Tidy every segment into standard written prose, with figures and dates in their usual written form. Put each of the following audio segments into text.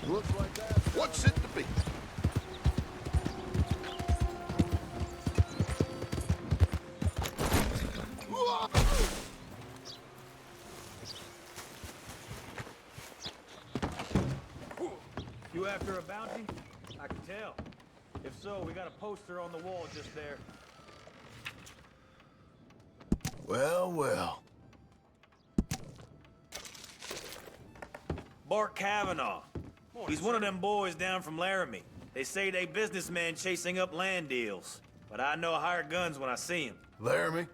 Looks like that. What's it to be? You after a bounty? I can tell. If so, we got a poster on the wall just there. Well, well. Bart Kavanaugh. He's one of them boys down from Laramie. They say they businessmen chasing up land deals. But I know hired guns when I see him. Laramie?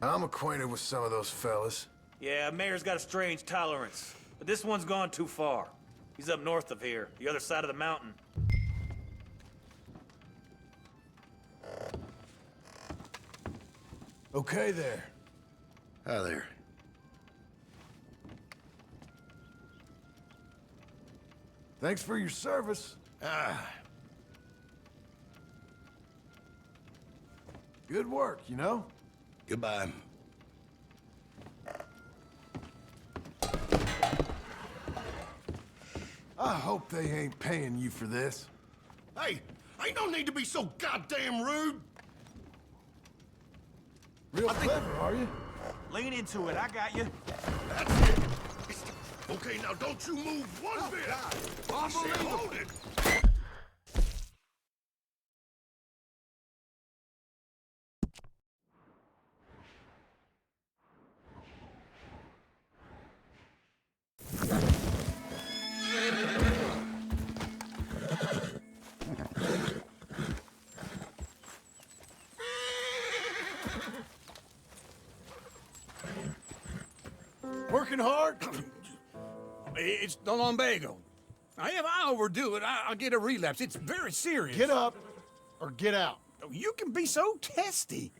I'm acquainted with some of those fellas. Yeah, Mayor's got a strange tolerance. But this one's gone too far. He's up north of here, the other side of the mountain. Okay there. Hi there. Thanks for your service. Good work, you know? Goodbye. I hope they ain't paying you for this. Hey, ain't no need to be so goddamn rude. Real clever, are you? Lean into it, I got you. That's it. Okay, now don't you move one bit. I said hold it. Working hard? It's the lumbago. Now, if I overdo it, I'll get a relapse. It's very serious. Get up or get out. You can be so testy.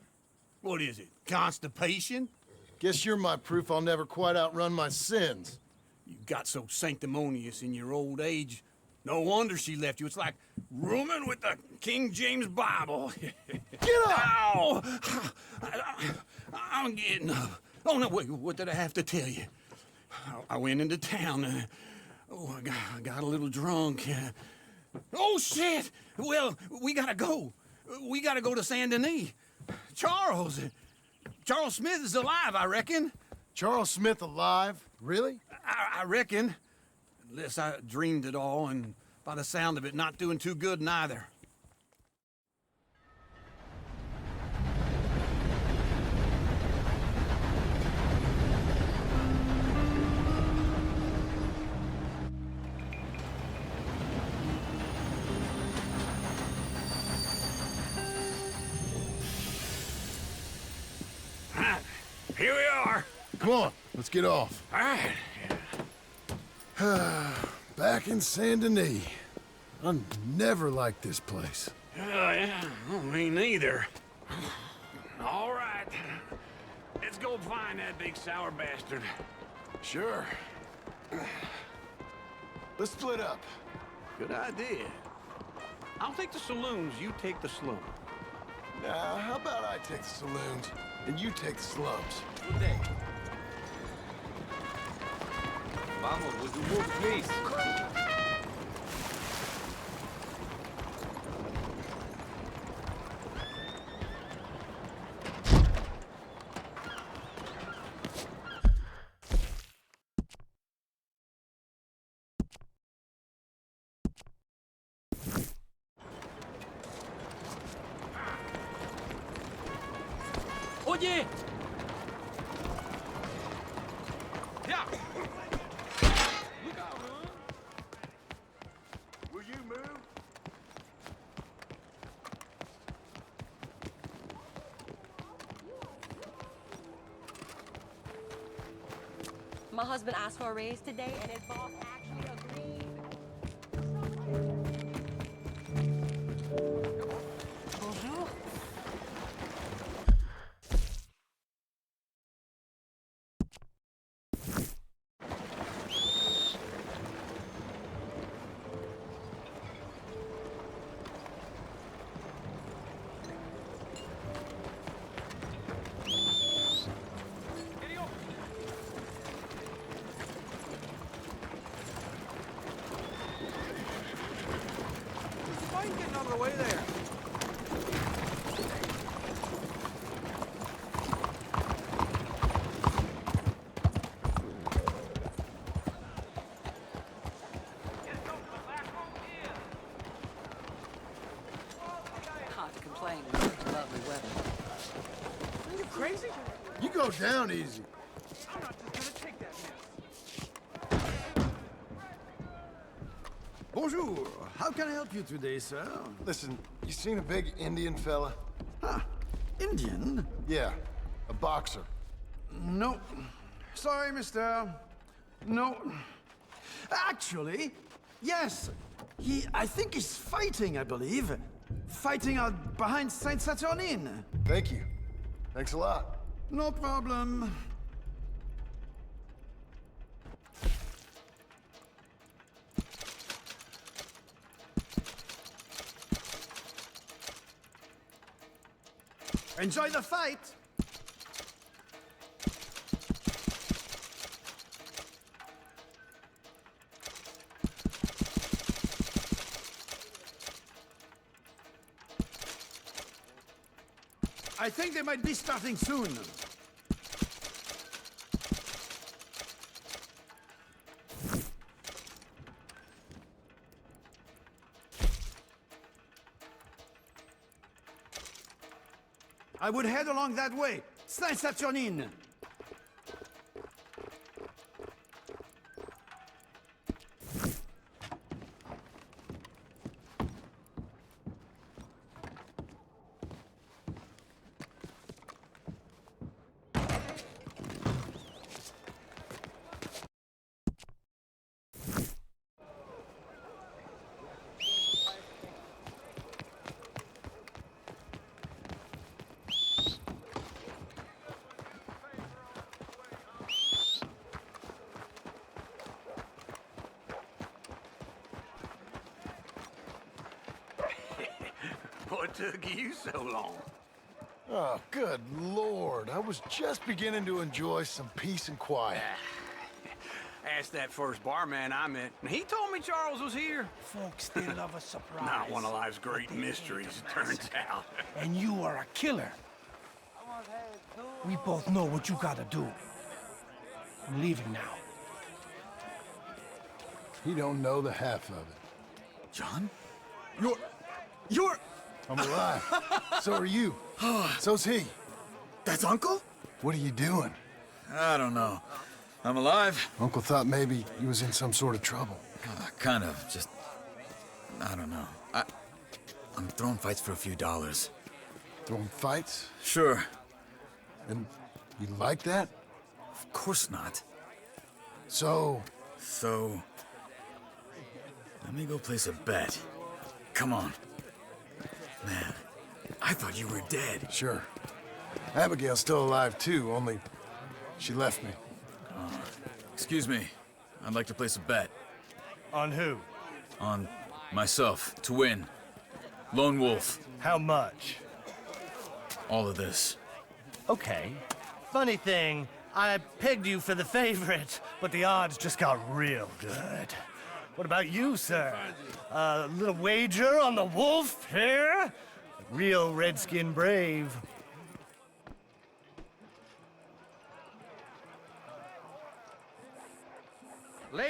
What is it, constipation? Guess you're my proof I'll never quite outrun my sins. You got so sanctimonious in your old age. No wonder she left you. It's like rooming with the King James Bible. Get up! Ow! I'm getting up. Oh, no, wait, what did I have to tell you? I went into town. I got a little drunk. Oh, shit! Well, we gotta go. We gotta go to Saint Denis. Charles Smith is alive, I reckon. Charles Smith alive? Really? I reckon. Unless I dreamed it all, and by the sound of it, not doing too good neither. Here we are. Come on, let's get off. All right. Back in Saint Denis. I never liked this place. Yeah, well, me neither. All right. Let's go find that big sour bastard. Sure. Let's split up. Good idea. I'll take the saloons, you take the slum. Now, how about I take the saloons and you take the slums? Good day. Vamos, would you move, please? Oye! Yeah. Look out, huh? Will you move? My husband asked for a raise today, and his boss actually agreed. Bonjour. ain't getting out of the way there. Hard to complain in such lovely weather. Are you crazy? You go down easy. I'm not just gonna take that mess. Bonjour. How can I help you today, sir? Listen, you seen a big Indian fella? Ah, Indian? Yeah, a boxer. No. Sorry, mister. No. Actually, yes. I think he's fighting, I believe. Fighting out behind Saint Saturnine. Thank you. Thanks a lot. No problem. Enjoy the fight! I think they might be starting soon. I would head along that way. Saint Saturnine. What took you so long? Oh, good Lord. I was just beginning to enjoy some peace and quiet. Asked that first barman I met, and he told me Charles was here. Folks, they love a surprise. Not one of life's great mysteries, it turns out. And you are a killer. We both know what you gotta do. I'm leaving now. He don't know the half of it. John? You're... I'm alive. So are you. So's he. That's Uncle? What are you doing? I don't know. I'm alive. Uncle thought maybe he was in some sort of trouble. Kind of. Just... I don't know. I'm throwing fights for a few dollars. Throwing fights? Sure. And you like that? Of course not. So... So... Let me go place a bet. Come on. Man, I thought you were dead. Sure. Abigail's still alive too, only she left me. Excuse me. I'd like to place a bet. On who? On myself, to win. Lone Wolf. How much? All of this. Okay. Funny thing, I pegged you for the favorite, but the odds just got real good. What about you, sir? A little wager on the wolf here? Real redskin brave.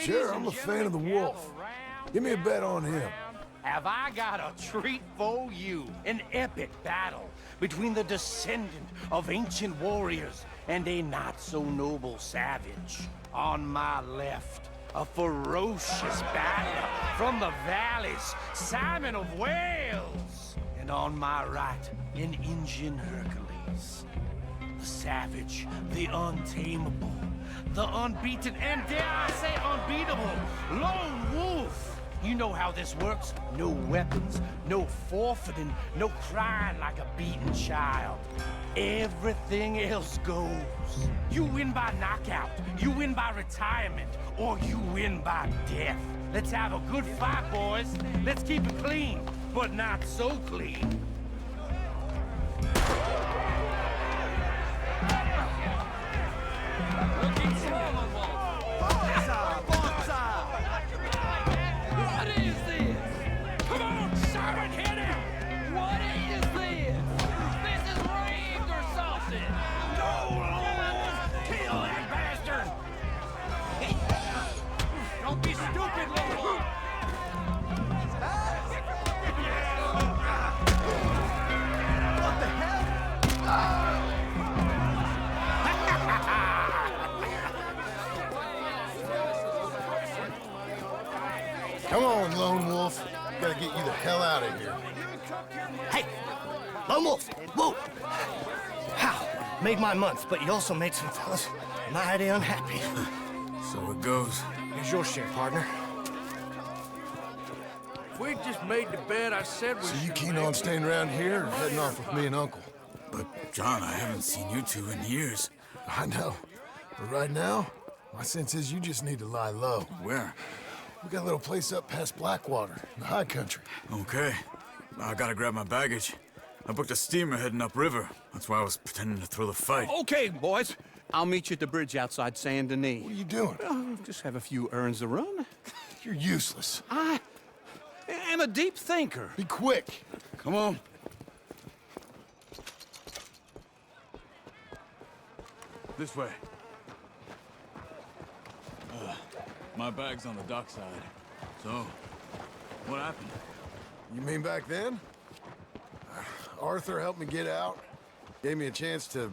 Sure, I'm a fan of the wolf. Give me a bet on him. Have I got a treat for you? An epic battle between the descendant of ancient warriors and a not-so-noble savage. On my left, a ferocious battler from the valleys, Simon of Wales. And on my right, an Indian Hercules. The savage, the untamable, the unbeaten, and dare I say unbeatable, Lone Wolf. You know how this works. No weapons, no forfeiting, no crying like a beaten child. Everything else goes. You win by knockout, you win by retirement, or you win by death. Let's have a good fight, boys. Let's keep it clean, but not so clean. Looking forward, Wolf. What is this? Come on, Simon! Come on, Lone Wolf. Gotta get you the hell out of here. Hey! Lone Wolf! Whoa! How? Made my month, but you also made some fellas mighty unhappy. So it goes. Here's your share, partner. If we just made the bed I said we So you should keen make. on staying around here or heading off with me and Uncle? But, John, I haven't seen you two in years. I know. But right now, my sense is you just need to lie low. Where? We got a little place up past Blackwater, in the high country. Okay. I gotta grab my baggage. I booked a steamer heading upriver. That's why I was pretending to throw the fight. Okay, boys. I'll meet you at the bridge outside Saint Denis. What are you doing? Just have a few errands to run. You're useless. I am a deep thinker. Be quick. Come on. This way. My bag's on the dockside. So, what happened? You mean back then? Arthur helped me get out. Gave me a chance to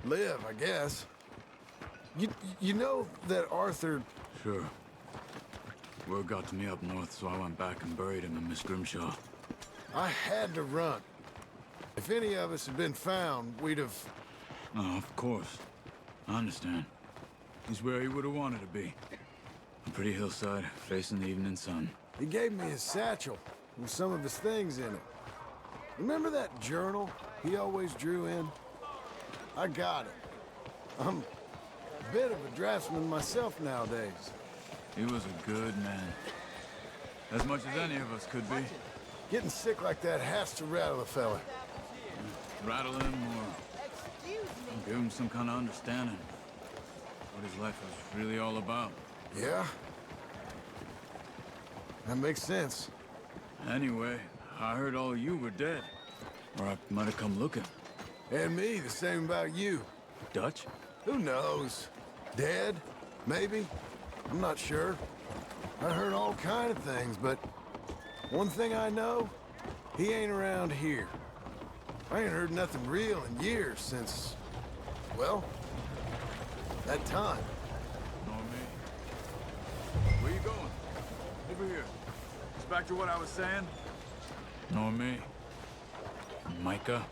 live, I guess. You know that Arthur... Sure. Word got to me up north, so I went back and buried him in Miss Grimshaw. I had to run. If any of us had been found, we'd have... Oh, of course. I understand. He's where he would have wanted to be. A pretty hillside, facing the evening sun. He gave me his satchel with some of his things in it. Remember that journal he always drew in? I got it. I'm a bit of a draftsman myself nowadays. He was a good man. As much as any of us could be. Getting sick like that has to rattle a fella. Rattle him or give him some kind of understanding. What his life was really all about. Yeah? That makes sense. Anyway, I heard all of you were dead. Or I might have come looking. And me, the same about you. Dutch? Who knows? Dead? Maybe? I'm not sure. I heard all kind of things, but one thing I know, he ain't around here. I ain't heard nothing real in years since, well, that time. Nor me. Where you going? Over here. It's back to what I was saying? Nor me. Micah?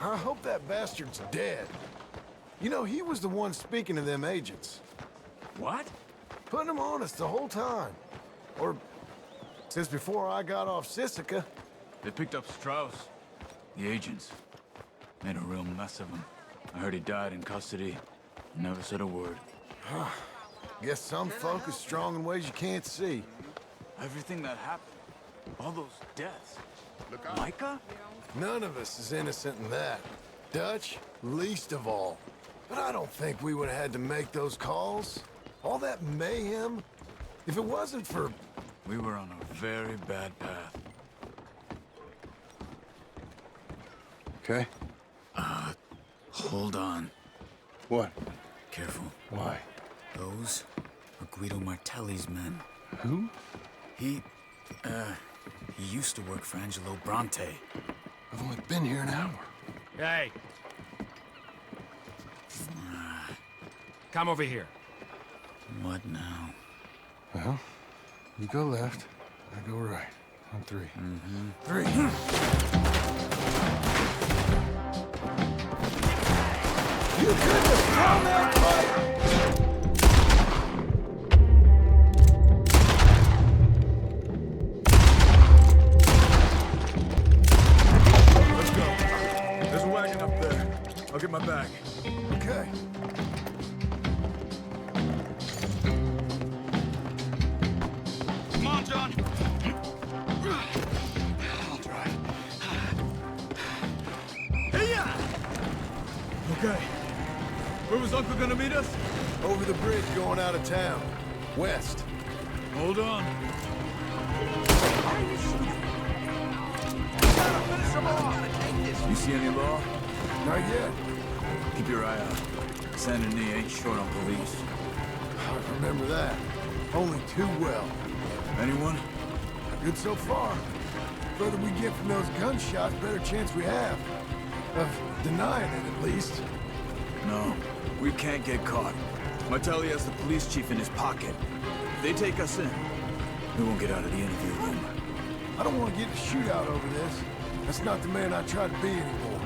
I hope that bastard's dead. You know, he was the one speaking to them agents. What? Putting them on us the whole time. Or since before I got off Sisika. They picked up Strauss. The agents. Made a real mess of him. I heard he died in custody. Never said a word. Guess some folk is strong in ways you can't see. Everything that happened. All those deaths. Micah? None of us is innocent in that. Dutch, least of all. But I don't think we would have had to make those calls. All that mayhem. If it wasn't for... We were on a very bad path. Okay. Hold on. What? Careful. Why? Those are Guido Martelli's men. Who? He used to work for Angelo Bronte. I've only been here an hour. Hey! Come over here. What now? Well, you go left, I go right. On three. Three. You couldn't have thrown that fight! Let's go. There's a wagon up there. I'll get my bag. Okay. Come on, John. I'll drive. Okay. Where was Uncle gonna meet us? Over the bridge going out of town. West. Hold on. You see any law? Not yet. Keep your eye out. Saint Denis ain't short on police. I remember that. Only too well. Anyone? Good so far. Further we get from those gunshots, better chance we have. Of denying it, at least. No, we can't get caught. Martelli has the police chief in his pocket. If they take us in, We won't get out of the interview room. I don't want to get in a shootout over this. That's not the man I try to be anymore.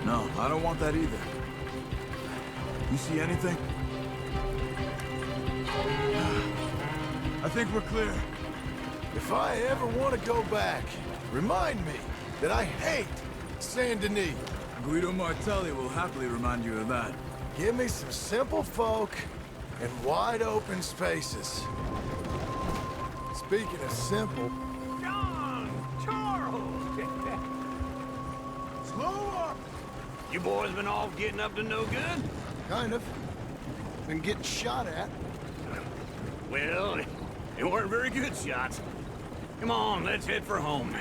No, I don't want that either. You see anything? I think we're clear. If I ever want to go back, remind me that I hate Saint Denis. Guido Martelli will happily remind you of that. Give me some simple folk and wide open spaces. Speaking of simple... John! Charles! Slow up! You boys been all getting up to no good? Kind of. Been getting shot at. Well, they weren't very good shots. Come on, let's head for home.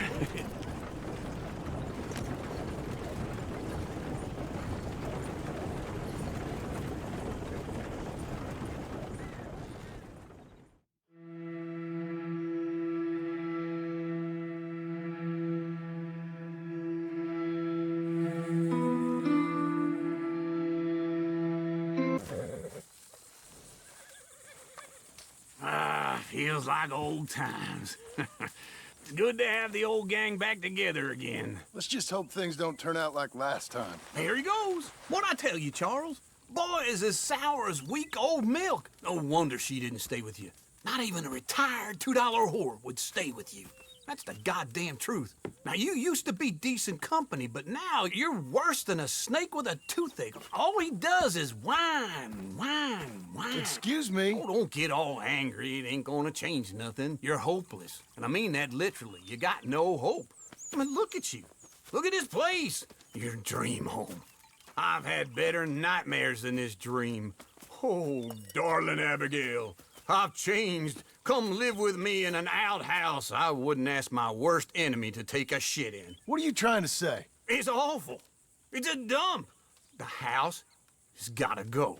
Feels like old times. It's good to have the old gang back together again. Let's just hope things don't turn out like last time. Here he goes. What'd I tell you, Charles? Boy is as sour as weak old milk. No wonder she didn't stay with you. Not even a retired $2 whore would stay with you. That's the goddamn truth. Now, you used to be decent company, but now you're worse than a snake with a toothache. All he does is whine, whine, whine. Excuse me? Oh, don't get all angry. It ain't gonna change nothing. You're hopeless. And I mean that literally. You got no hope. I mean, look at you. Look at this place. Your dream home. I've had better nightmares than this dream. Oh, darling Abigail, I've changed. Come live with me in an outhouse I wouldn't ask my worst enemy to take a shit in. What are you trying to say? It's awful. It's a dump. The house has gotta go.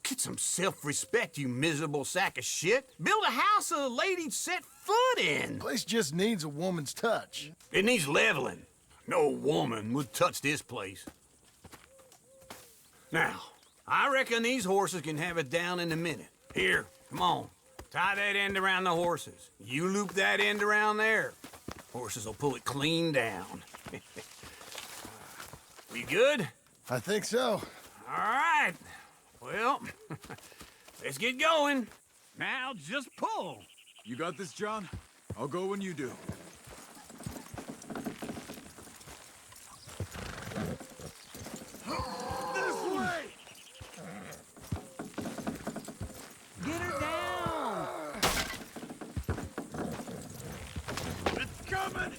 Get some self-respect, you miserable sack of shit. Build a house a lady'd set foot in. Place just needs a woman's touch. It needs leveling. No woman would touch this place. Now, I reckon these horses can have it down in a minute. Here, come on. Tie that end around the horses. You loop that end around there. Horses will pull it clean down. We good? I think so. All right. Well, let's get going. Now just pull. You got this, John? I'll go when you do. This way! Get her down! It's coming!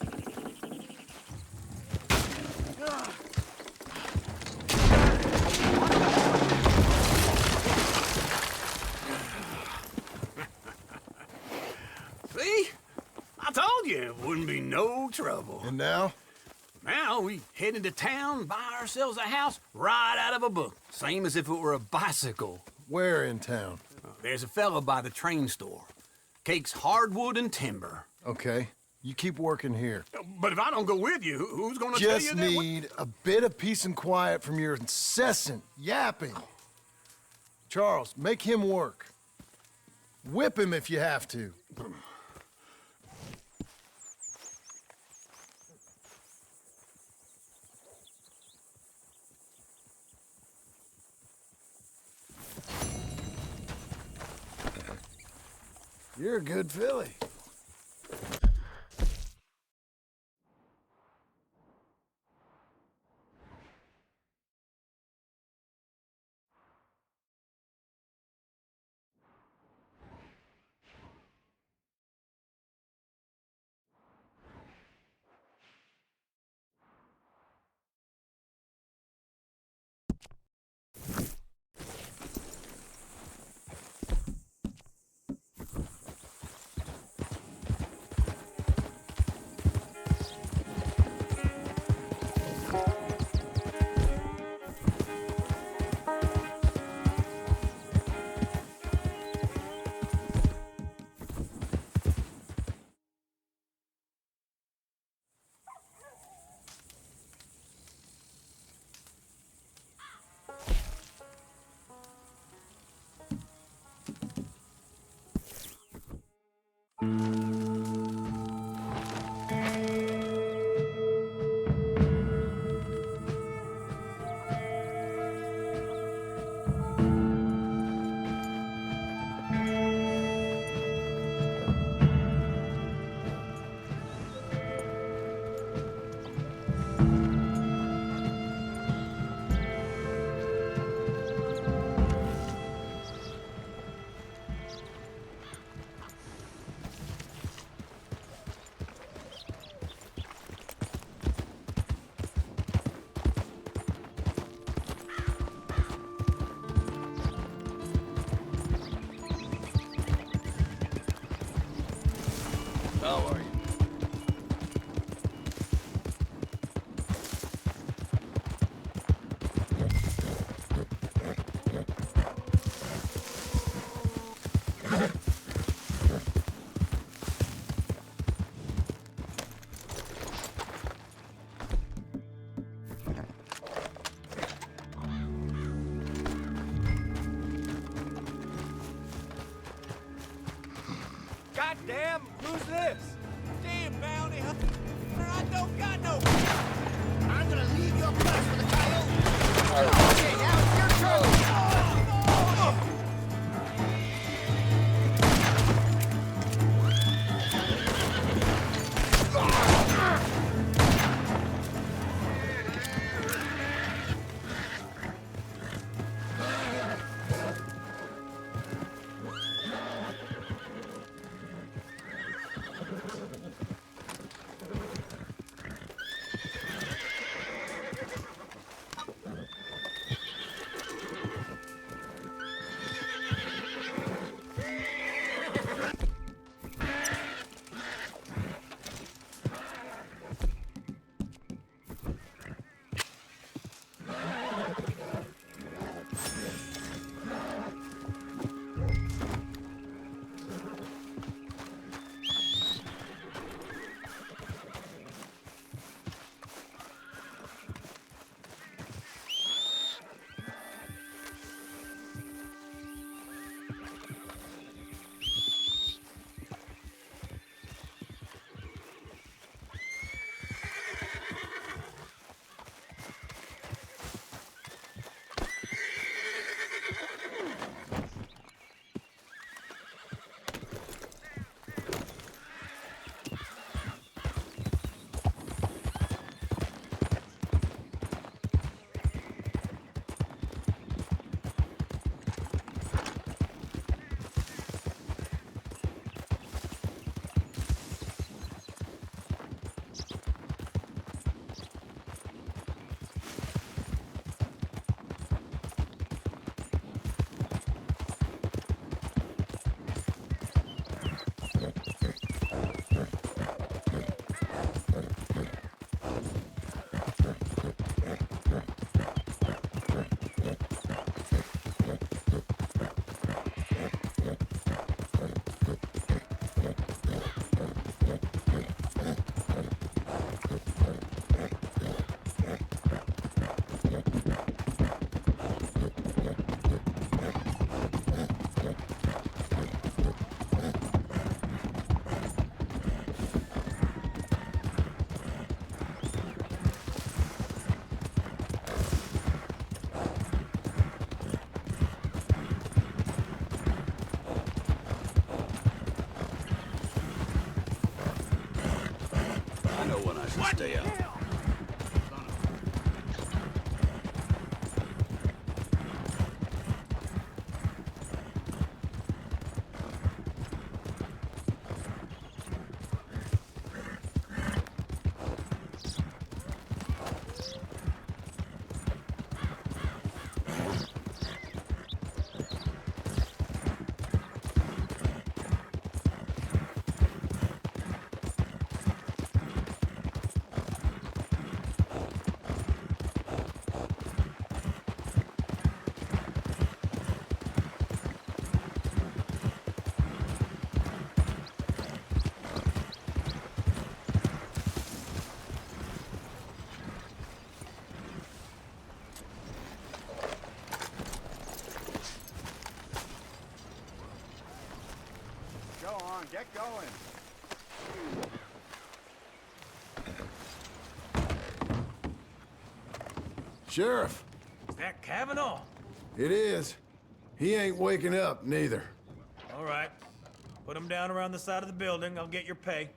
See? I told you it wouldn't be no trouble. And now? Now we head into town, buy ourselves a house right out of a book. Same as if it were a bicycle. Where in town? There's a fella by the train store. Cakes hardwood and timber. Okay. You keep working here. But if I don't go with you, who's gonna tell you Just that? need a bit of peace and quiet from your incessant yapping. Charles, make him work. Whip him if you have to. You're a good filly. How are you? Goddamn, who's this? Damn bounty hunter, I don't got no. I'm gonna leave your place for the coyote. Okay, now it's your turn. Stay out. on, get going. Sheriff, Is that Kavanaugh? it is. He ain't waking up, neither. All right. Put him down around the side of the building. I'll get your pay.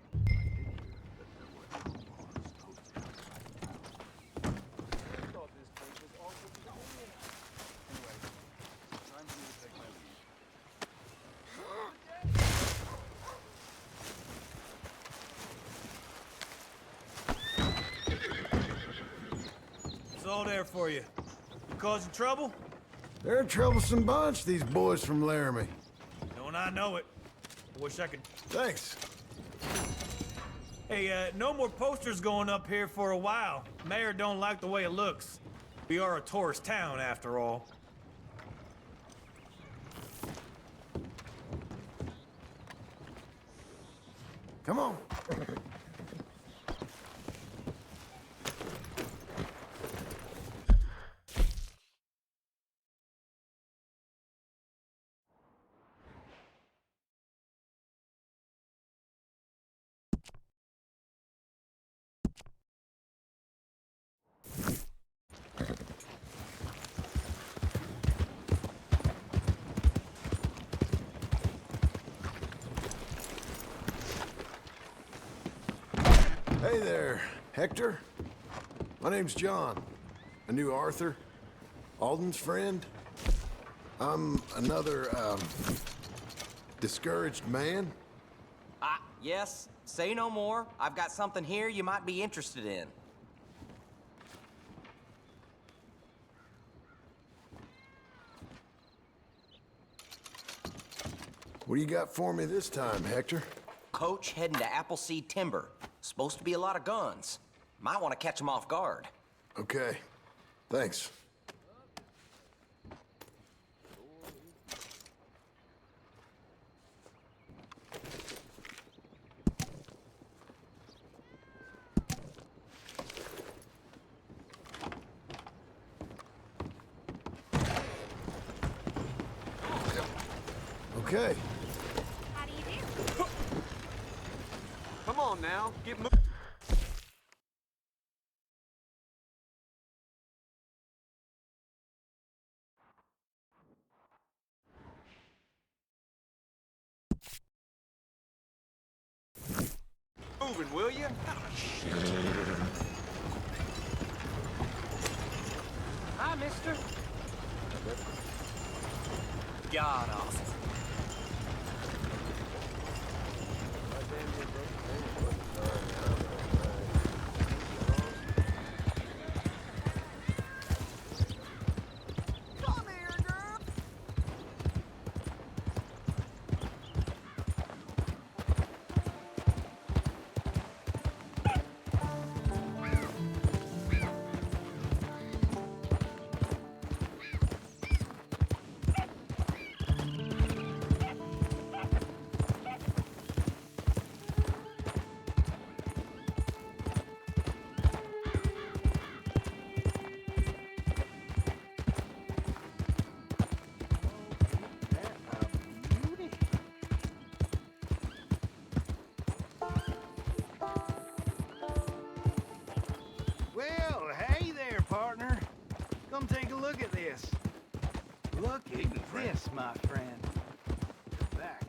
It's all there for you. You causing trouble? They're a troublesome bunch, these boys from Laramie. Don't I know it? I wish I could... Thanks. Hey, no more posters going up here for a while. Mayor don't like the way it looks. We are a tourist town, after all. Come on. Hey there, Hector. My name's John. I knew Arthur, Alden's friend. I'm another, discouraged man. Yes. Say no more. I've got something here you might be interested in. What do you got for me this time, Hector? Coach heading to Appleseed Timber. Supposed to be a lot of guns. Might want to catch them off guard. Okay. Thanks. Okay. How do you do? Come on now, get moving. Moving, will you? Hi, mister. God awful. Well, hey there, partner. Come take a look at this. Look at this, my friend. Back.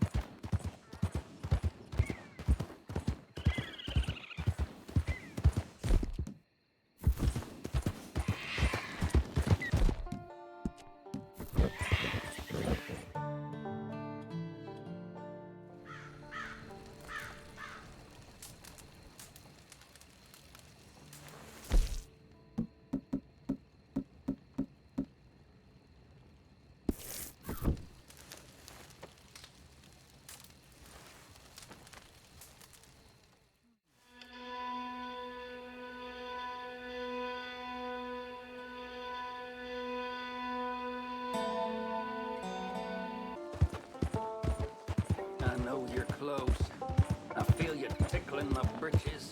I know you're close. I feel you tickling my britches.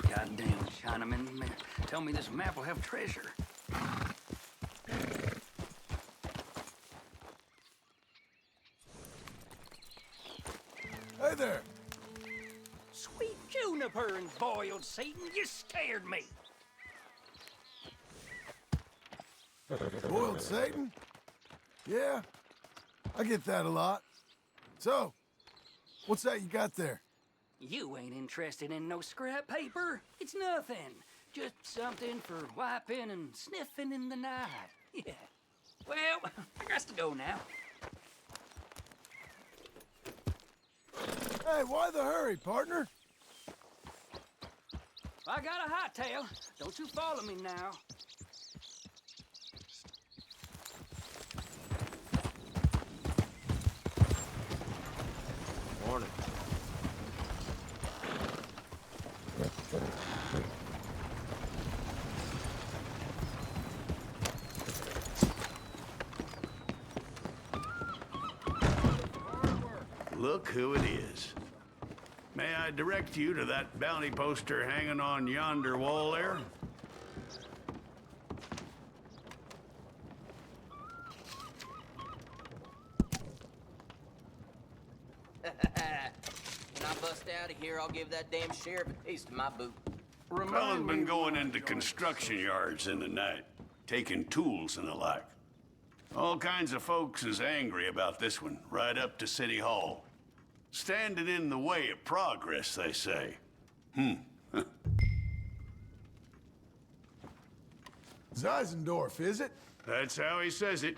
Goddamn Chinaman. Tell me this map will have treasure. Hey there! Sweet juniper and boiled Satan, you scared me. Boiled Satan? Yeah, I get that a lot. So, what's that you got there? You ain't interested in no scrap paper. It's nothing. Just something for wiping and sniffing in the night. Yeah. Well, I got to go now. Hey, why the hurry, partner? I got a hightail. Don't you follow me now. Morning. Look who it is. May I direct you to that bounty poster hanging on yonder wall there? When I bust out of here, I'll give that damn sheriff a taste of my boot. Fella's been going into construction yards in the night, taking tools and the like. All kinds of folks is angry about this one, right up to City Hall. Standing in the way of progress, they say. Zeisendorf, is it? That's how he says it.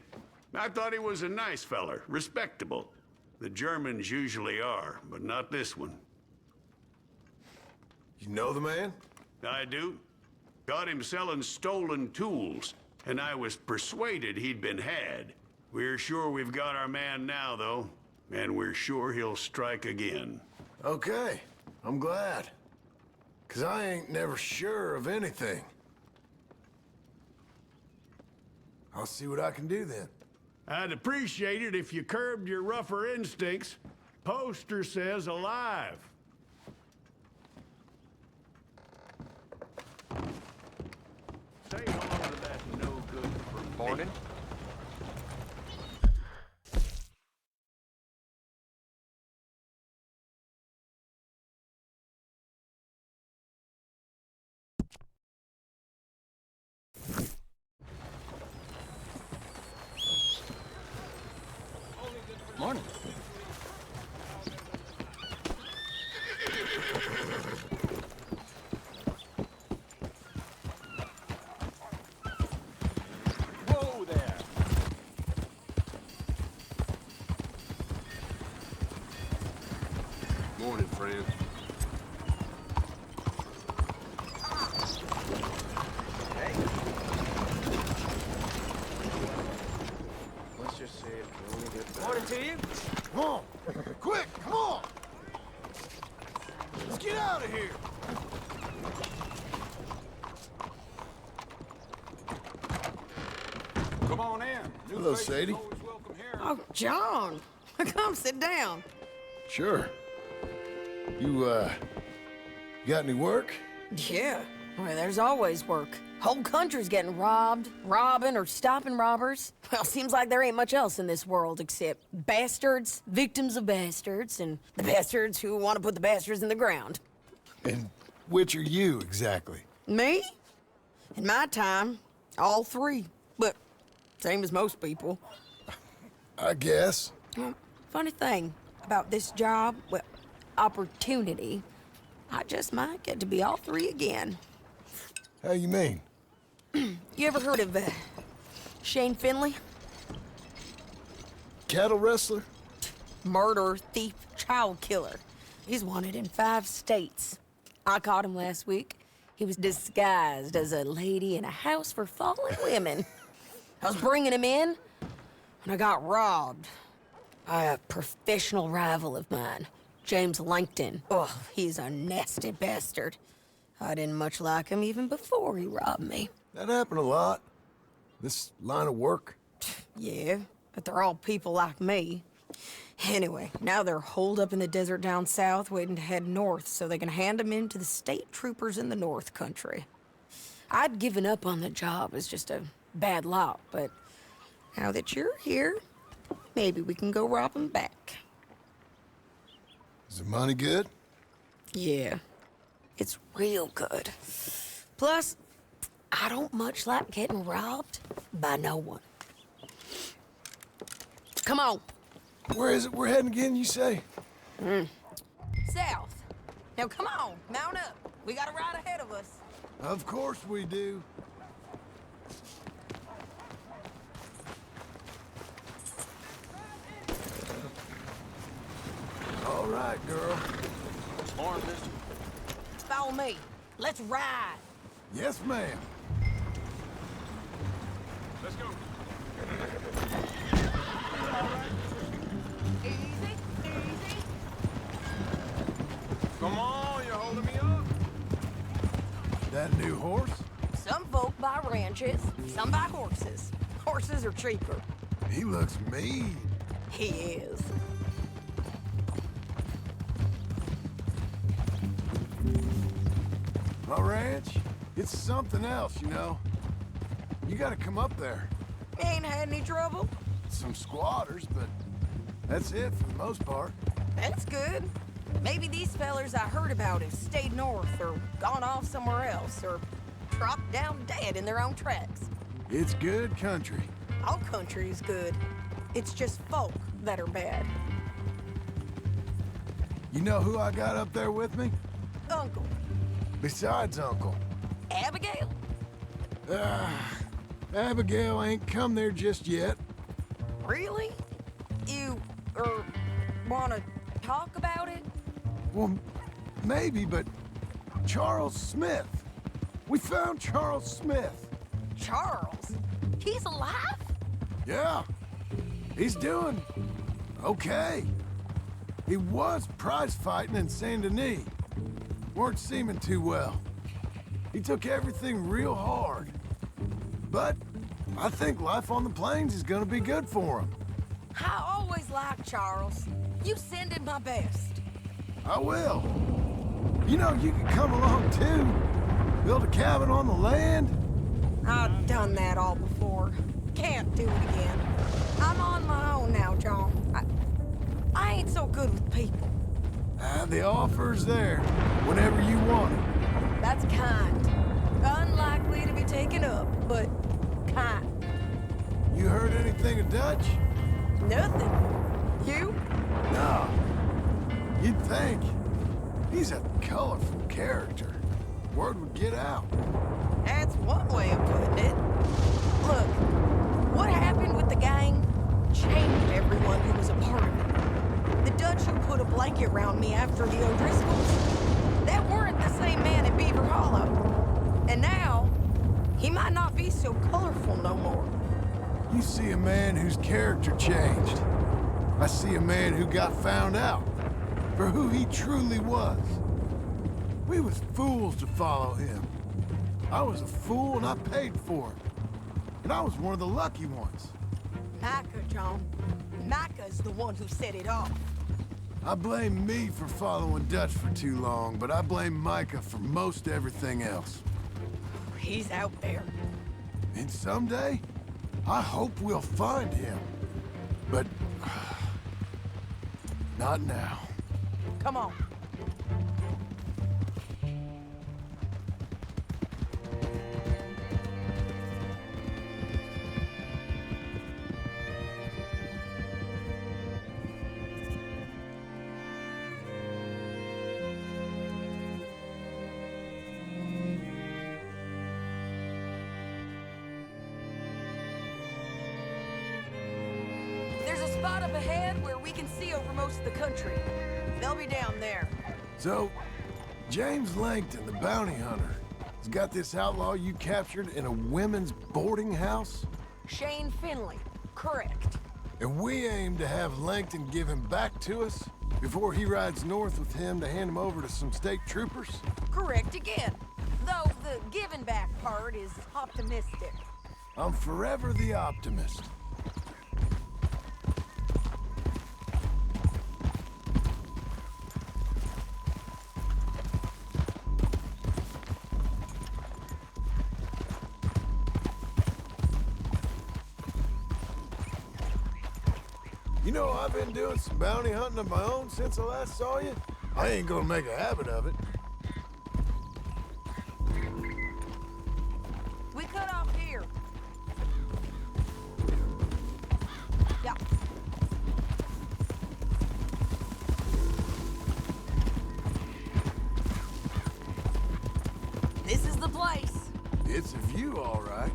I thought he was a nice feller, respectable. The Germans usually are, but not this one. You know the man? I do. Got him selling stolen tools, and I was persuaded he'd been had. We're sure we've got our man now, though, and we're sure he'll strike again. Okay, I'm glad. 'Cause I ain't never sure of anything. I'll see what I can do then. I'd appreciate it if you curbed your rougher instincts. Poster says alive. Say hello to that no-good for Morning. Morning. Whoa there. Morning, friend. Let's just say it can only get better. Morning to you. Come on! Quick, come on! Let's get out of here! Come on in. New Hello, faces Sadie. always welcome here. Oh, John. Come sit down. Sure. You got any work? Yeah. Well, there's always work. Whole country's getting robbed, robbing, or stopping robbers. Well, seems like there ain't much else in this world except bastards, victims of bastards, and the bastards who want to put the bastards in the ground. And which are you, exactly? Me? In my time, all three. But same as most people. I guess. Well, funny thing about this job, well, opportunity, I just might get to be all three again. How you mean? You ever heard of Shane Finley? Cattle wrestler? Murderer, thief, child killer. He's wanted in 5 states. I caught him last week. He was disguised as a lady in a house for fallen women. I was bringing him in, and I got robbed by a professional rival of mine, James Langton. Oh, he's a nasty bastard. I didn't much like him even before he robbed me. That happened a lot. This line of work. Yeah, but they're all people like me. Anyway, now they're holed up in the desert down south, waiting to head north so they can hand them in to the state troopers in the north country. I'd given up on the job as just a bad lot, but now that you're here, maybe we can go rob them back. Is the money good? Yeah, it's real good. Plus, I don't much like getting robbed by no one. Come on. Where is it we're heading again, you say? South. Now come on, mount up. We got a ride ahead of us. Of course we do. All right, girl. Morning, mister. Follow me. Let's ride. Yes, ma'am. Let's go. Easy, easy. Come on, you're holding me up. That new horse? Some folk buy ranches, some buy horses. Horses are cheaper. He looks mean. He is. My ranch, it's something else, you know. You gotta come up there. Ain't had any trouble? Some squatters, but that's it for the most part. That's good. Maybe these fellers I heard about have stayed north or gone off somewhere else or dropped down dead in their own tracks. It's good country. All country is good. It's just folk that are bad. You know who I got up there with me? Uncle. Besides Uncle. Abigail? Abigail ain't come there just yet. Really? You, wanna talk about it? Well, maybe, but Charles Smith. We found Charles Smith. Charles? He's alive? Yeah. He's doing okay. He was prize fighting in Saint Denis. Weren't seeming too well. He took everything real hard. But I think life on the plains is gonna be good for him. I always liked Charles. You send him my best. I will. You know, you could come along too. Build a cabin on the land. I've done that all before. Can't do it again. I'm on my own now, John. I ain't so good with people. The offer's there whenever you want it. That's kind. Unlikely to be taken up, but kind. You heard anything of Dutch? Nothing. You? No. You'd think. He's a colorful character. Word would get out. That's one way of putting it. Look, what happened with the gang changed everyone who was a part of it. The Dutch who put a blanket around me after the O'Driscolls, that weren't the same man at Beaver Hollow. And now, he might not be so colorful no more. You see a man whose character changed. I see a man who got found out for who he truly was. We was fools to follow him. I was a fool and I paid for it. And I was one of the lucky ones. Micah, John. Micah's the one who set it off. I blame me for following Dutch for too long, but I blame Micah for most everything else. He's out there. And someday, I hope we'll find him. But not now. Come on. There's a spot up ahead where we can see over most of the country. They'll be down there. So, James Langton, the bounty hunter, has got this outlaw you captured in a women's boarding house? Shane Finley. Correct. And we aim to have Langton give him back to us before he rides north with him to hand him over to some state troopers? Correct again. Though the giving back part is optimistic. I'm forever the optimist. You know I've been doing some bounty hunting of my own since I last saw you. I ain't gonna make a habit of it. We cut off here. Yeah. This is the place. It's a view, all right.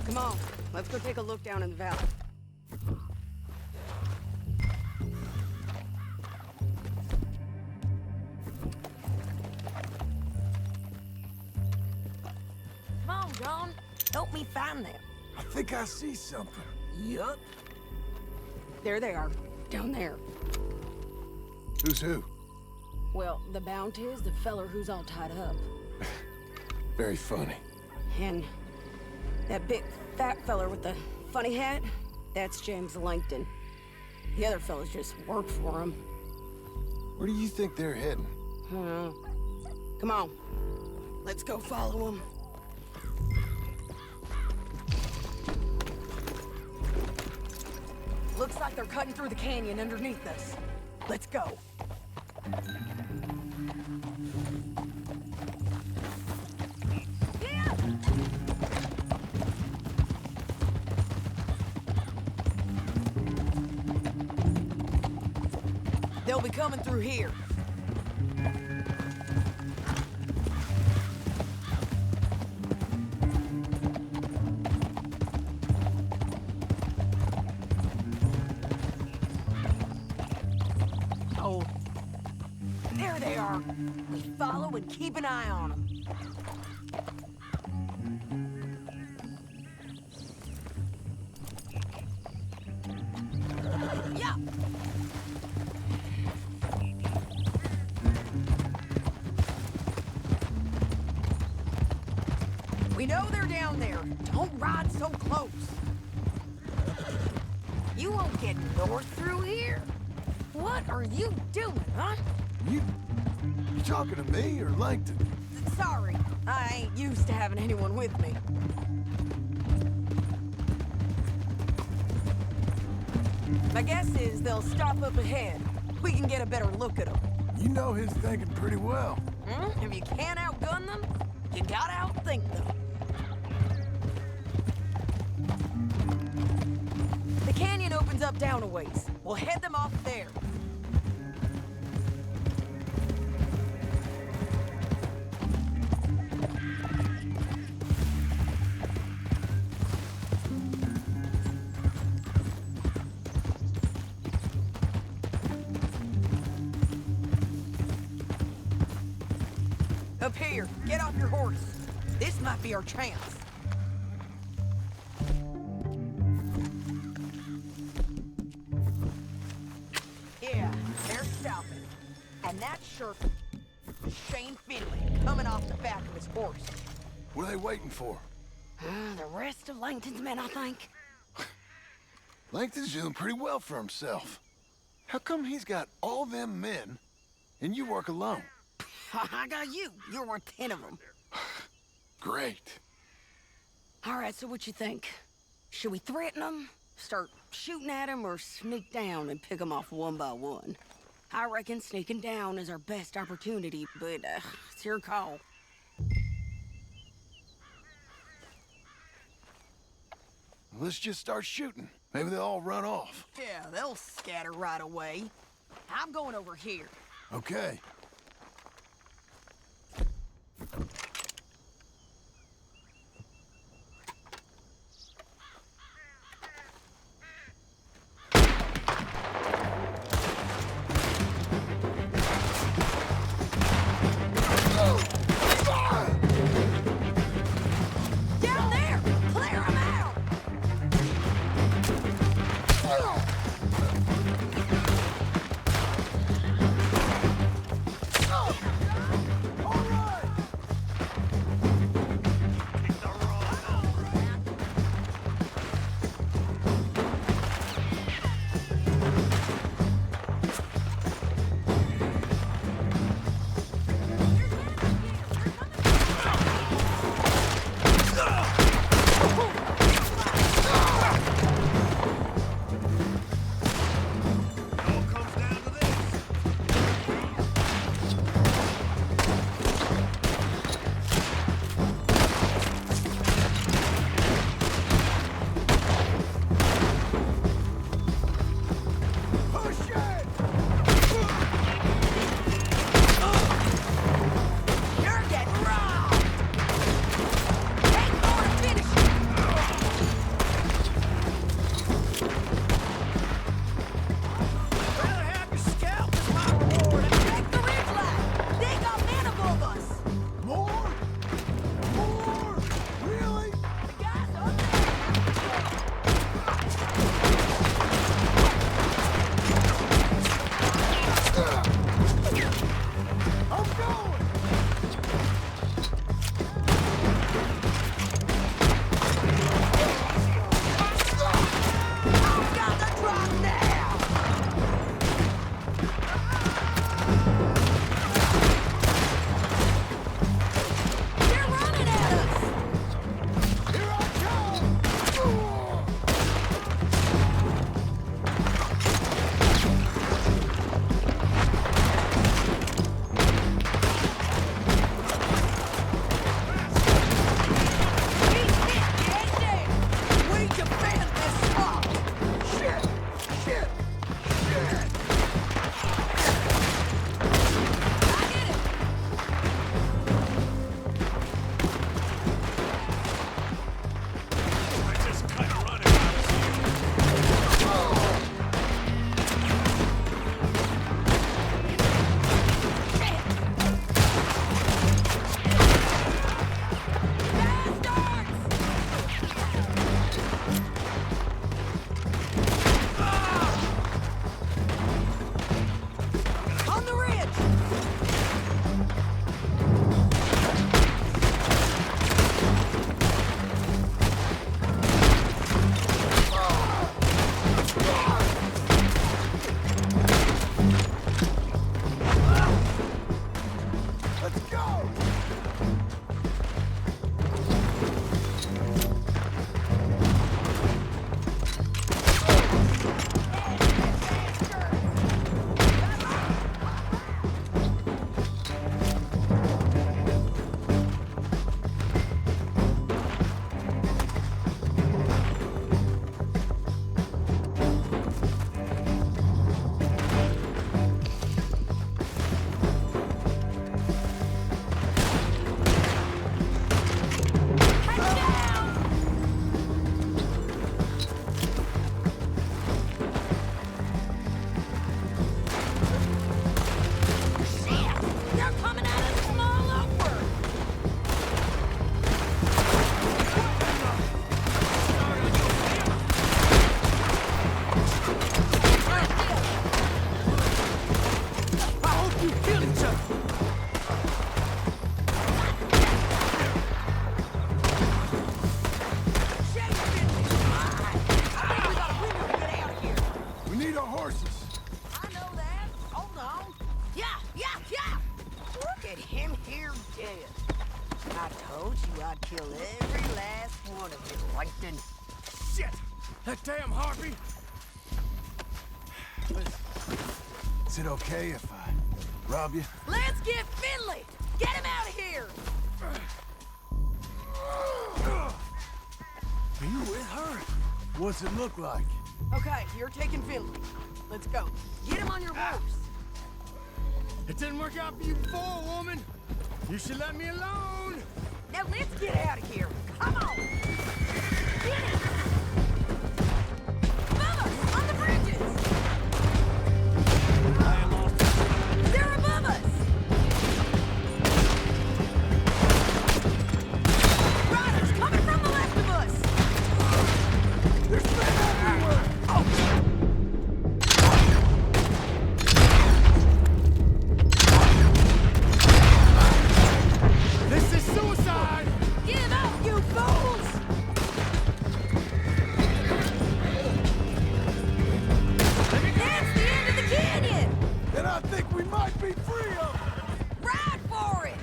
Come on, let's go take a look down in the valley. Come on, John. Help me find them. I think I see something. Yup. There they are, down there. Who's who? Well, the Bounty is the feller who's all tied up. Very funny. And that big fat feller with the funny hat, that's James Langton. The other fellas just work for him. Where do you think they're heading? Come on, let's go follow them. Looks like they're cutting through the canyon underneath us. Let's go. Yeah! They'll be coming through here. Oh, there they are. We follow and keep an eye on them. Yeah. We know they're down there. Don't ride so close. You won't get north through here. What are you doing, huh? You talking to me or Langton? Sorry, I ain't used to having anyone with me. My guess is they'll stop up ahead. We can get a better look at them. You know his thinking pretty well. If you can't outgun them, you gotta outthink them. The canyon opens up down a ways. We'll head them off there. Up here, get off your horse. This might be our chance. Yeah, they're stopping. And that's sure Shane Finley coming off the back of his horse. What are they waiting for? The rest of Langton's men, I think. Langton's doing pretty well for himself. How come he's got all them men and you work alone? I got you. You're worth 10 of them. Great. All right, so what you think? Should we threaten them, start shooting at them, or sneak down and pick them off one by one? I reckon sneaking down is our best opportunity, but it's your call. Let's just start shooting. Maybe they'll all run off. Yeah, they'll scatter right away. I'm going over here. Okay. Down there! Clear them out! in here dead. I told you I'd kill every last one of you, Langton. Shit! That damn harpy! Is it okay if I rob you? Let's get Finley! Get him out of here! Are you with her? What's it look like? Okay, you're taking Finley. Let's go. Get him on your horse. It didn't work out for you before, woman. You should let me alone. Now let's get out of here. Come on! Get it! Above on the bridges! They're above us! Riders coming from the left of us! There's men everywhere! Oh! This is suicide! Give up, you fools! That's the end of the canyon! And I think we might be free of them! Ride for it!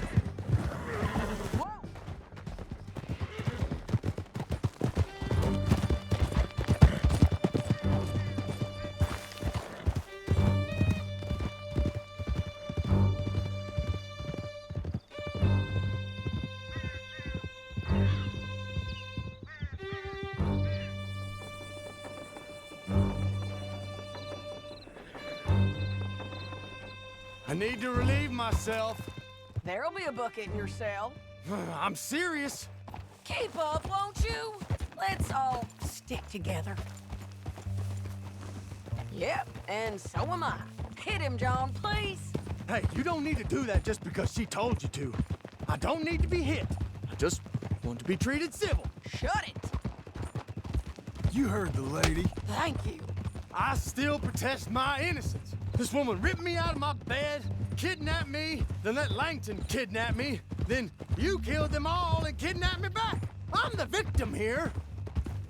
I need to relieve myself. There'll be a bucket in your cell. I'm serious. Keep up, won't you? Let's all stick together. Yep, and so am I. Hit him, John, please. Hey, you don't need to do that just because she told you to. I don't need to be hit. I just want to be treated civil. Shut it. You heard the lady. Thank you. I still protest my innocence. This woman ripped me out of my bed, kidnapped me, then let Langton kidnap me, then you killed them all and kidnapped me back. I'm the victim here.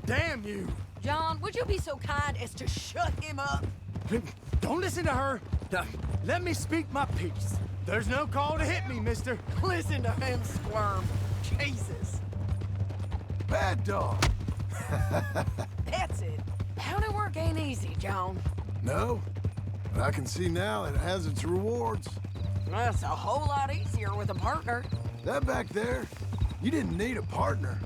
Damn you. John, would you be so kind as to shut him up? Don't listen to her. Now, let me speak my piece. There's no call to hit me, mister. Listen to him squirm. Jesus. Bad dog. That's it. Bounty work ain't easy, John. No, but I can see now it has its rewards. That's a whole lot easier with a partner. That back there, you didn't need a partner.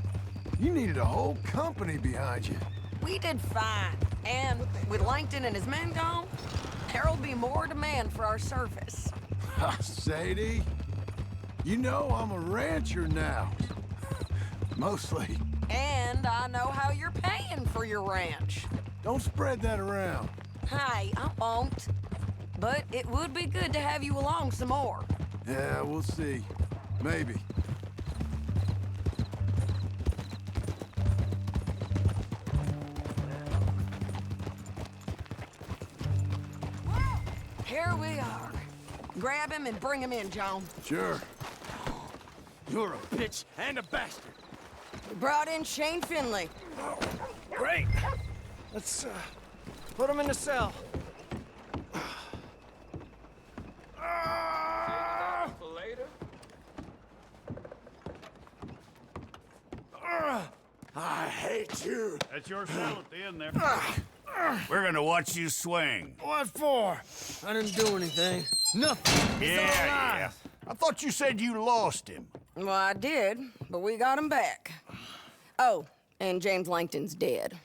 You needed a whole company behind you. We did fine. And with Langton and his men gone, there'll be more demand for our service. Sadie, you know I'm a rancher now. Mostly. And I know how you're paying for your ranch. Don't spread that around. Hey, I won't. But it would be good to have you along some more. Yeah, we'll see. Maybe. Here we are. Grab him and bring him in, John. Sure. You're a bitch and a bastard. We brought in Shane Finley. Great. Let's, put him in the cell. I hate you. That's your cell at the end there. We're gonna watch you swing. What for? I didn't do anything. Nothing. Yeah. I thought you said you lost him. Well, I did, but we got him back. Oh, and James Langton's dead.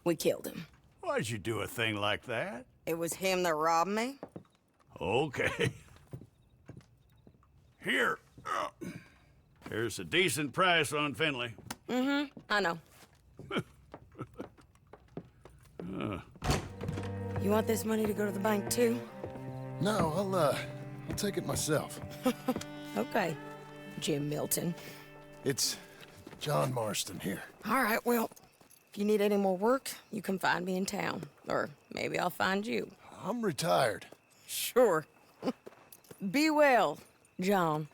We killed him. Why'd you do a thing like that? It was him that robbed me. Okay. Here. Here's a decent price on Finley. Mm-hmm, I know. You want this money to go to the bank, too? No, I'll take it myself. Okay, Jim Milton. It's John Marston here. All right, well, if you need any more work, you can find me in town. Or maybe I'll find you. I'm retired. Sure. Be well, John.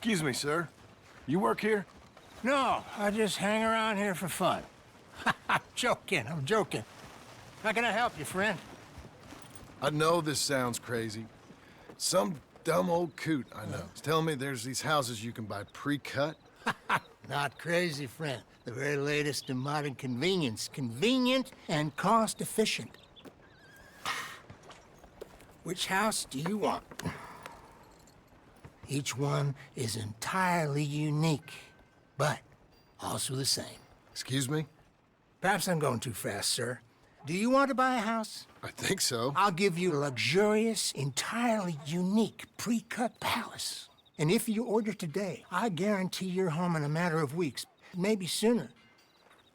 Excuse me, sir. You work here? No, I just hang around here for fun. I'm joking. How can I help you, friend? I know this sounds crazy. Some dumb old coot I know is telling me there's these houses you can buy pre-cut. Not crazy, friend. The very latest in modern convenience. Convenient and cost-efficient. Which house do you want? Each one is entirely unique, but also the same. Excuse me? Perhaps I'm going too fast, sir. Do you want to buy a house? I think so. I'll give you a luxurious, entirely unique pre-cut palace. And if you order today, I guarantee you're home in a matter of weeks, maybe sooner.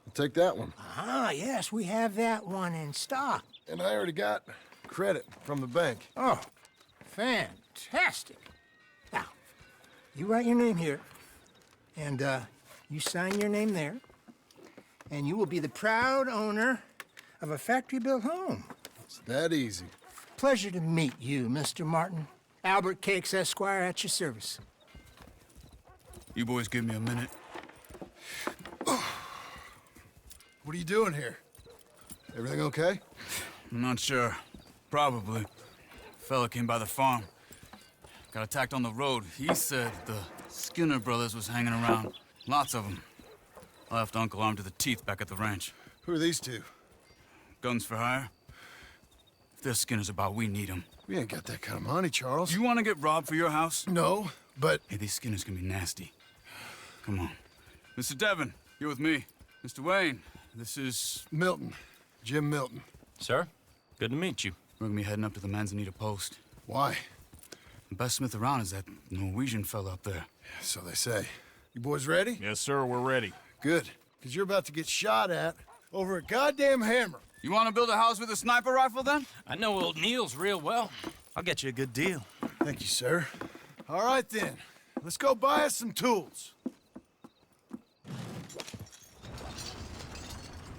I'll take that one. Ah, yes, we have that one in stock. And I already got credit from the bank. Oh, fantastic. Now, you write your name here, and you sign your name there, and you will be the proud owner of a factory-built home. It's that easy. Pleasure to meet you, Mr. Martin. Albert Cakes, Esquire, at your service. You boys give me a minute. What are you doing here? Everything okay? I'm not sure. Probably. Fella came by the farm. Got attacked on the road. He said the Skinner brothers was hanging around. Lots of them. I left Uncle armed to the teeth back at the ranch. Who are these two? Guns for hire? If they're Skinner's about, we need them. We ain't got that kind of money, Charles. You want to get robbed for your house? No, but... Hey, these Skinners can be nasty. Come on. Mr. Devon, you're with me. Mr. Wayne, this is... Milton. Jim Milton. Sir, good to meet you. We're gonna be heading up to the Manzanita Post. Why? The best smith around is that Norwegian fella up there. Yeah, so they say. You boys ready? Yes, sir, we're ready. Good, because you're about to get shot at over a goddamn hammer. You want to build a house with a sniper rifle, then? I know old Neil's real well. I'll get you a good deal. Thank you, sir. All right, then. Let's go buy us some tools.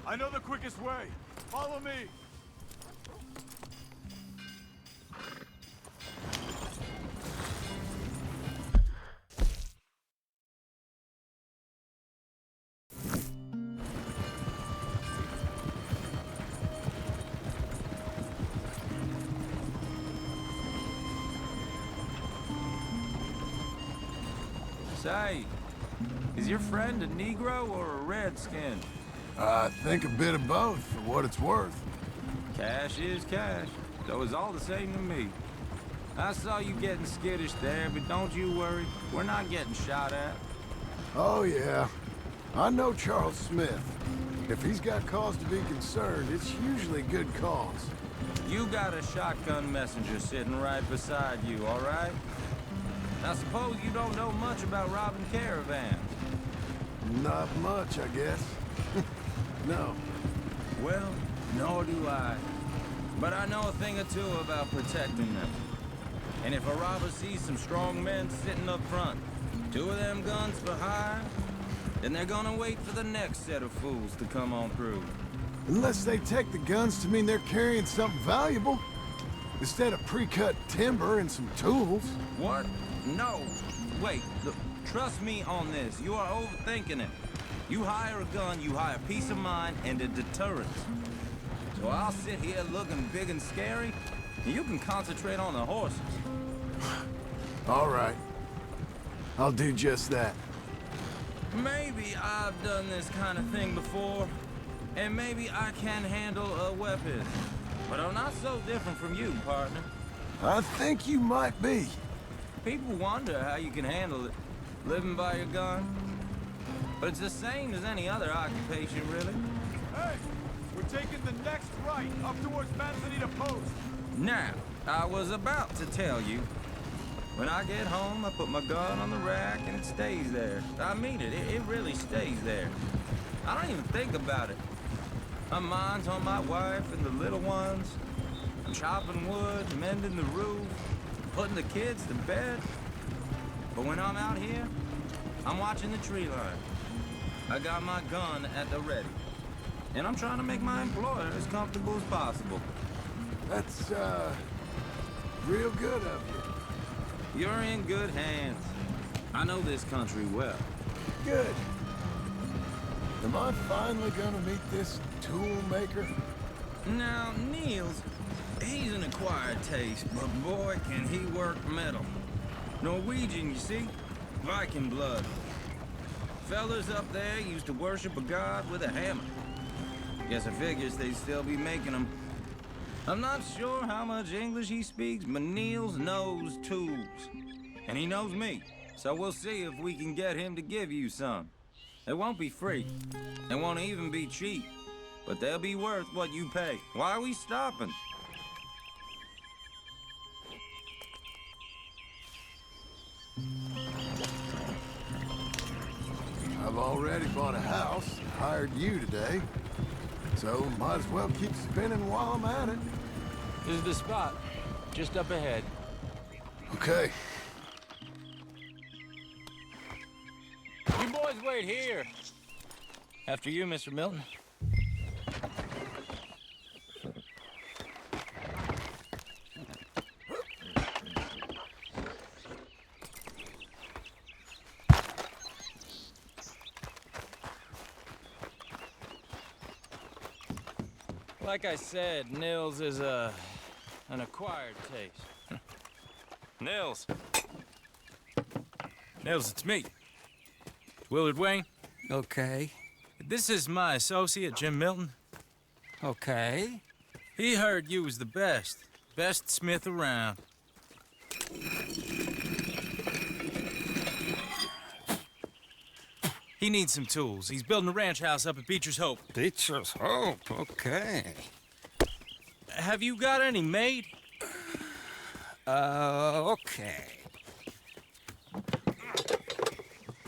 I know the quickest way. Follow me. Say, is your friend a Negro or a Redskin? I think a bit of both, for what it's worth. Cash is cash, though it's all the same to me. I saw you getting skittish there, but don't you worry. We're not getting shot at. Oh, yeah. I know Charles Smith. If he's got cause to be concerned, it's usually good cause. You got a shotgun messenger sitting right beside you, all right? Now, suppose you don't know much about robbing caravans. Not much, I guess. No. Well, nor do I. But I know a thing or two about protecting them. And if a robber sees some strong men sitting up front, 2 of them guns for hire, then they're gonna wait for the next set of fools to come on through. Unless they take the guns to mean they're carrying something valuable. Instead of pre-cut timber and some tools. What? No. Wait, look, trust me on this. You are overthinking it. You hire a gun, you hire peace of mind and a deterrent. So I'll sit here looking big and scary, and you can concentrate on the horses. All right. I'll do just that. Maybe I've done this kind of thing before, and maybe I can handle a weapon. But I'm not so different from you, partner. I think you might be. People wonder how you can handle it, living by your gun. But it's the same as any other occupation, really. Hey, we're taking the next right, up towards Manzanita Post. Now, I was about to tell you. When I get home, I put my gun on the rack and it stays there. I mean it, it really stays there. I don't even think about it. My mind's on my wife and the little ones. I'm chopping wood, mending the roof, putting the kids to bed. But when I'm out here, I'm watching the tree line. I got my gun at the ready. And I'm trying to make my employer as comfortable as possible. That's, real good of you. You're in good hands. I know this country well. Good. Am I finally gonna meet this tool maker? Now, Niels, he's an acquired taste, but boy, can he work metal. Norwegian, you see? Viking blood. Fellas up there used to worship a god with a hammer. Guess I figures they'd still be making them. I'm not sure how much English he speaks, but Niels knows tools. And he knows me, so we'll see if we can get him to give you some. It won't be free. It won't even be cheap. But they'll be worth what you pay. Why are we stopping? I've already bought a house, hired you today. So might as well keep spinning while I'm at it. This is the spot, just up ahead. Okay. You boys wait here. After you, Mr. Milton. Like I said, Nils is an acquired taste. Nils. Nils, it's me. Willard Wayne. Okay. This is my associate, Jim Milton. Okay. He heard you was the best smith around. He needs some tools. He's building a ranch house up at Beecher's Hope. Beecher's Hope, okay. Have you got any made? Okay.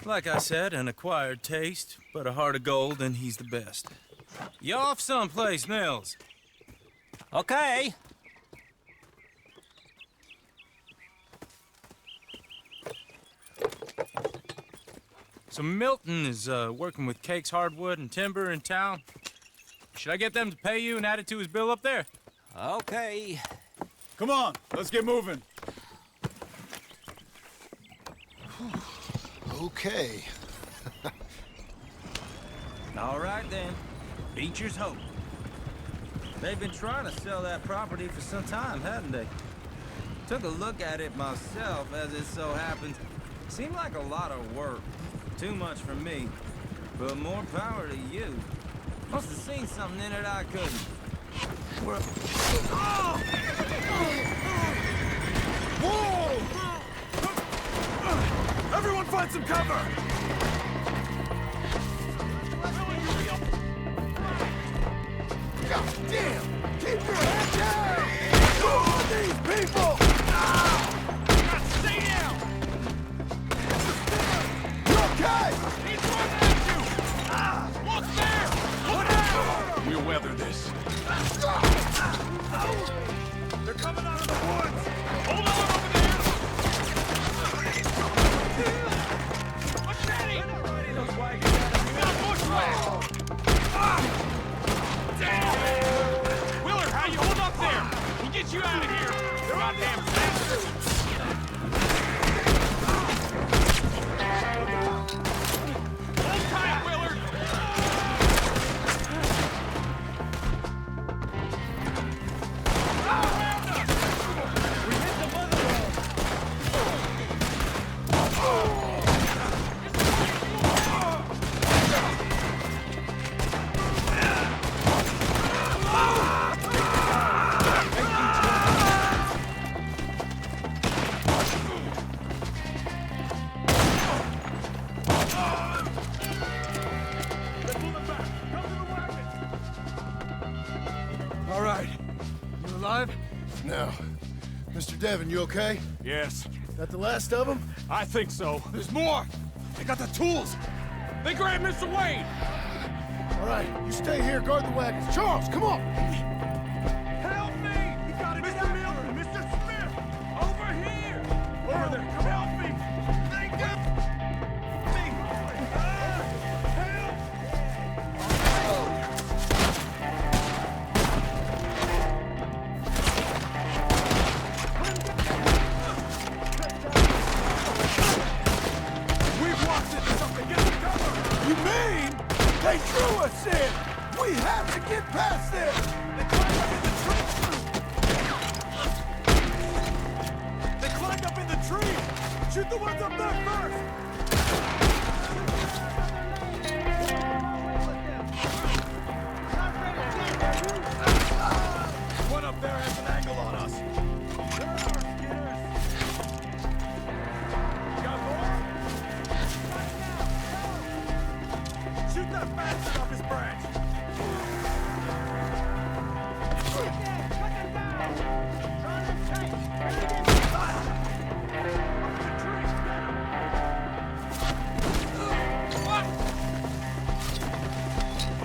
Like I said, an acquired taste, but a heart of gold, and he's the best. You off someplace, Nils? Okay. So Milton is working with Cake's Hardwood and Timber in town. Should I get them to pay you and add it to his bill up there? Okay. Come on, let's get moving. Okay. All right, then. Beecher's Hope. They've been trying to sell that property for some time, hadn't they? Took a look at it myself, as it so happens. Seemed like a lot of work. Too much for me. But more power to you. Must have seen something in it I couldn't. Well... Whoa! Everyone find some cover! God damn! Keep your head down! Who are these people? Stay down! You okay? He's running at you! Look there! Look out! We'll weather this. They're coming out of the woods! Hold on over there! Machete! Those wagons out of here! Bushwhack! Damn! Willard, how you hold up there? We'll get you out of here! Goddamn bastards! Hold tight, Willard! We hit the mother All right. You alive? No. Mr. Devon, you okay? Yes. That the last of them? I think so. There's more! They got the tools! They grabbed Mr. Wade! All right, you stay here, guard the wagons. Charles, come on! Help me! You got it, Mr. Miller! Mr. Smith! Over here! Over there! Come help me! They got me! We've lost it! Something! Get the cover! You mean they drew us in? We have to get past this! They climbed up in the tree! Shoot the ones up there first! One up there has an angle on us. There are skinners. Got more? Shoot that bastard off his branch!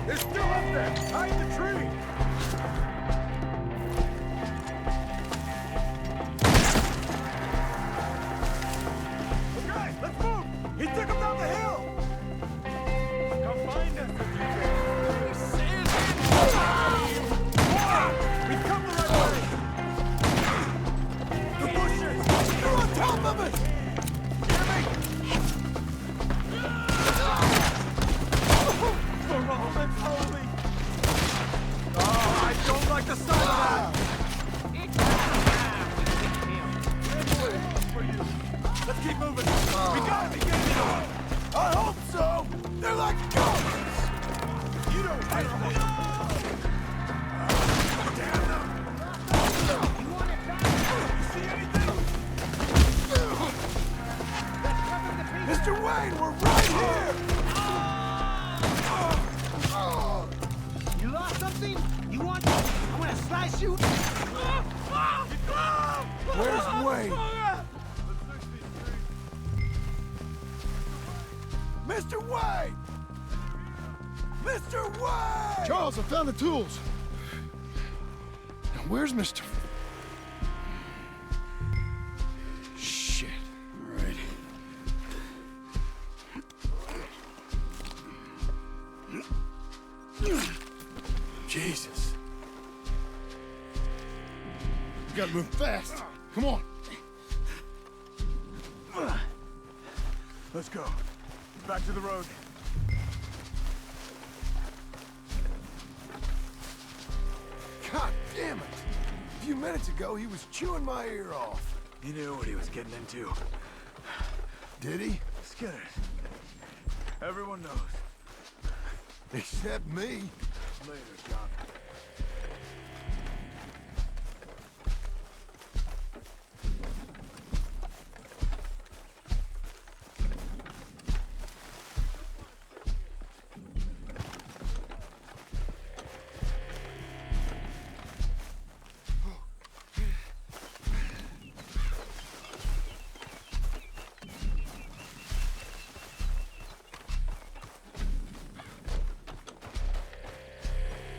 They're still up there! Hide the tree! Okay, let's move! He took him down the hill! Come find us if you can! We've come the right way! The bushes! They're on top of us! Hear me? For all that's holy! Oh, I don't like the sound of that! For you. Let's keep moving! We gotta be getting to them! I hope so! They're like ghosts! You don't hate me! Damn them! You want it back? You see anything? Mr. Wayne, we're right here! You lost something? You want... I'm gonna slice you? Where's Wayne? Mr. Wayne! Mr. Wayne! Charles, I found the tools. Now, where's Mr. Shit. All right. Jesus. We gotta move fast. Come on. Let's go. Back to the road. God damn it! A few minutes ago, he was chewing my ear off. He knew what he was getting into. Did he? Skinners. Everyone knows. Except me. Later, John.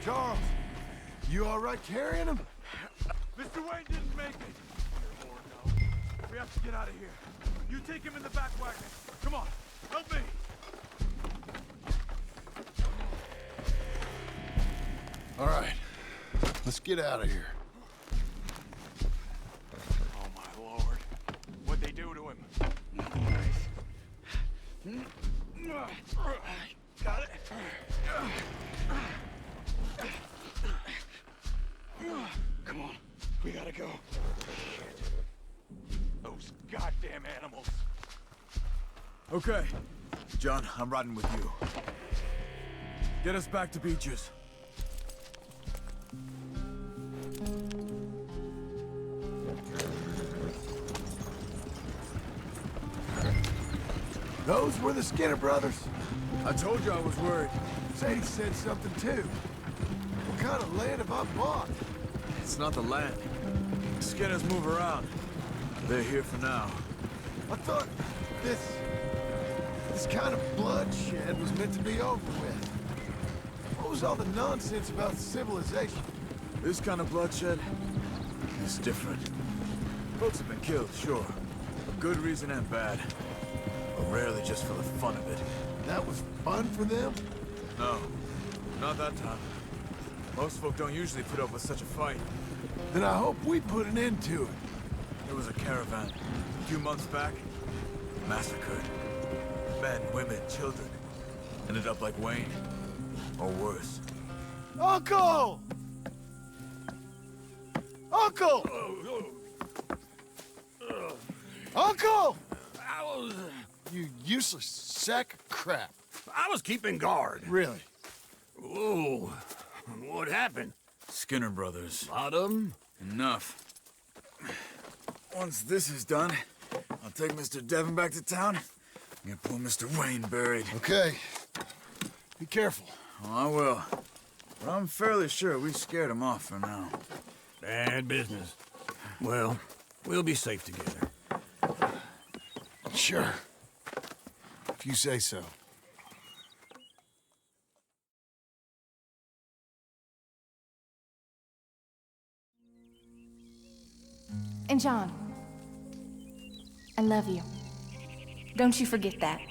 Charles, you all right carrying him? Mr. Wayne didn't make it. We have to get out of here. You take him in the back wagon. Come on, help me. All right, let's get out of here. Oh, my Lord. What'd they do to him? Got it? Come on, we gotta go. Shit. Those goddamn animals. Okay. John, I'm riding with you. Get us back to Beaches. Those were the Skinner brothers? I told you I was worried. Sadie said something too. What kind of land have I bought? It's not the land. Skinners move around. They're here for now. I thought this kind of bloodshed was meant to be over with. What was all the nonsense about civilization? This kind of bloodshed is different. Folks have been killed, sure. For good reason and bad. But rarely just for the fun of it. That was fun for them? No, not that time. Most folk don't usually put up with such a fight. Then I hope we put an end to it. There was a caravan a few months back. Massacred. Men, women, children. Ended up like Wayne. Or worse. Uncle! Uncle! Uncle! You useless sack of crap. I was keeping guard. Really? Whoa. What happened? Skinner brothers. Lot of them? Enough. Once this is done, I'll take Mr. Devon back to town and get poor Mr. Wayne buried. Okay. Be careful. Oh, I will. But I'm fairly sure we scared him off for now. Bad business. Well, we'll be safe together. Sure. If you say so. And John, I love you. Don't you forget that.